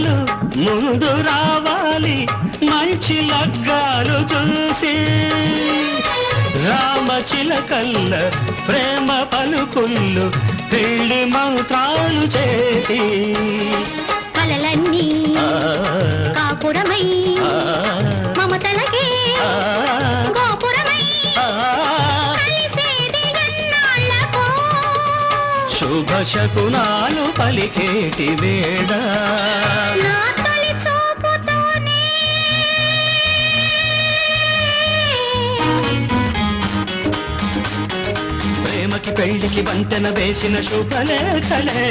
జంటలు ముందు రావాలి మంచి లగ్గాలు చూసి రామచిలకల్ల ప్రేమ పలుకుళ్ళు పెళ్లి మంత్రాలు చేసి కలలన్నీ కాపురమై మమతలకే గోపురమై కలిసేది ఎన్నాళ్ళకో శుభ శకునాలు పలికేటి వేళ నా తొలి చూపుతోనే ప్రేమకి పెళ్లికి వంతెన వేసిన శుభలేఖలే